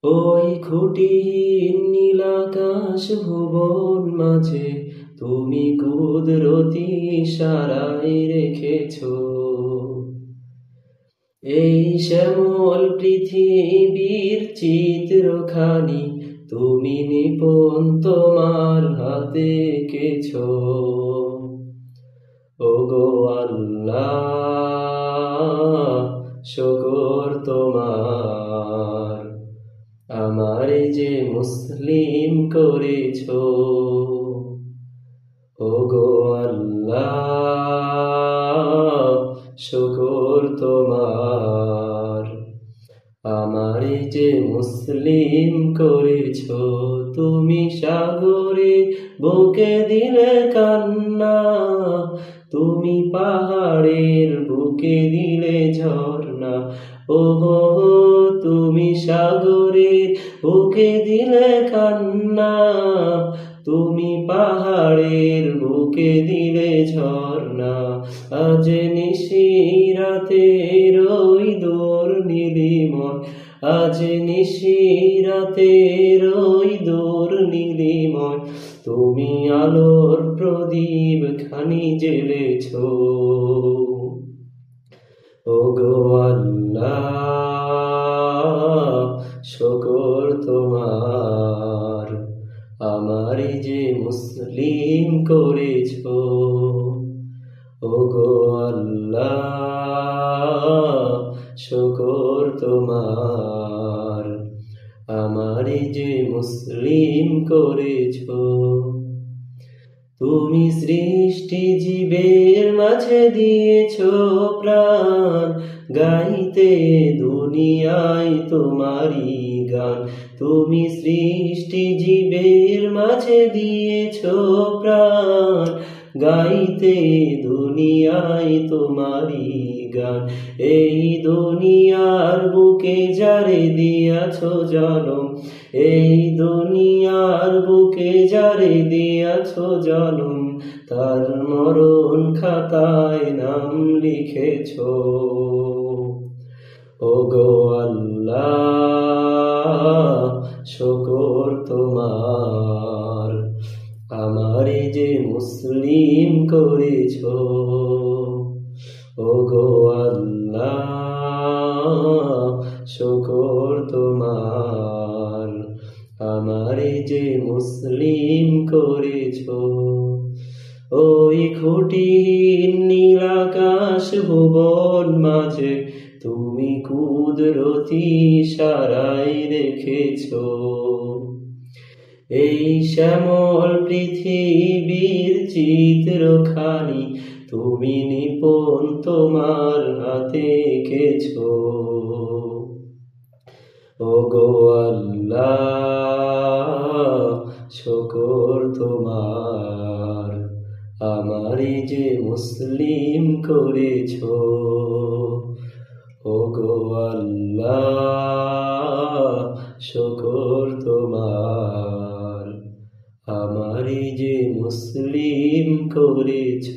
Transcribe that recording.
ওই খুঁটিহীন নীলাকাশ ভুবন মাঝে তুমি কুদরতি ইশারায় রেখেছ এই শ্যামল পৃথিবীর চিত্রখানি তুমি নিপুণ তোমার হাতে এঁকেছ। ওগো আল্লাহ, শুকর তোমার, আমারে যে মুসলিম করেছ। ওগো আল্লাহ, শুকর তোমার, আমারে যে মুসলিম করেছ। তুমি সাগরে বুকে দিলে কান্না, তুমি পাহাড়ের বুকে দিলে ঝর্ণা। ওহো, তুমি সাগরে বুকে দিলে কান্না, তুমি পাহাড়ের বুকে দিলে ঝর্ণা। আজ নিশিরাতের ওই দূর নীলিময়, আজ নিশিরাতের ওই দূর নীলিময়, তুমি আলোর প্রদীপ খানি জ্বেলেছ। ওগো আল্লাহ, শুকর তোমার, আমারে যে মুসলিম করেছ। ওগো আল্লাহ, শুকর তোমার, আমারে যে মুসলিম করেছ। তুমি সৃষ্টি জীবের মাঝে দিয়েছ প্রাণ, গাইতে দুনিয়ায় তোমারই গান। তুমি সৃষ্টি জীবের মাঝে দিয়েছ প্রাণ, গাইতে দুনিয়ায় তোমারই গান। এই দুনিয়ার বুকে যারে দিয়াছ জনম, এই দুনিয়ার বুকে যারে দিয়াছ জনম, তার মরণ খাতায় নাম লিখেছ। ওগো আল্লাহ, শুকর তোমার, আমারে যে মুসলিম করেছ। ওগো আল্লাহ, শুকর তোমার, আমারে যে মুসলিম করেছ। ওই খুঁটিহীন নীলাকাশ ভুবন মাঝে তুমি কুদরতি ইশারায় রেখেছ এই শ্যামল পৃথিবীর চিত্রখানি, তুমি নিপুণ তোমার হাতে এঁকেছ। ওগো আল্লাহ, শুকর তোমার, আমারে যে মুসলিম করেছ। ওগো আল্লাহ, শুকর তোমার, আমারে যে মুসলিম করেছ।